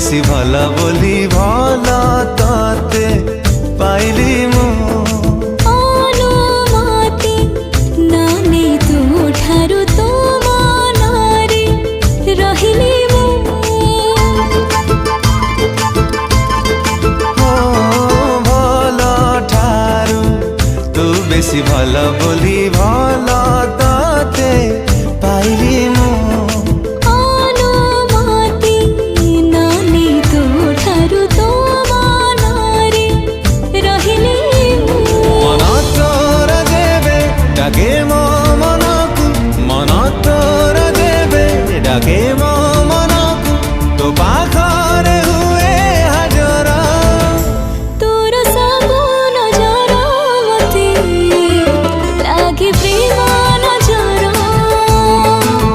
বেশি ভালা বলি ভালা তাতে পাইলি মু অনুমতি নানে ତୁ ଠାରୁ ତୋ ମନରେ ରହିଲି ମୁଁ ভালা ঠারু তু বেশি ভালা বলি ভালা তাতে পাইলি মু অনুমতি নানে ତୁ ଠାରୁ ତୋ ମନରେ ରହିଲି ମୁଁ মন তোর দেবে ডাকে মো মনকু মন তোর দেবে ডাকে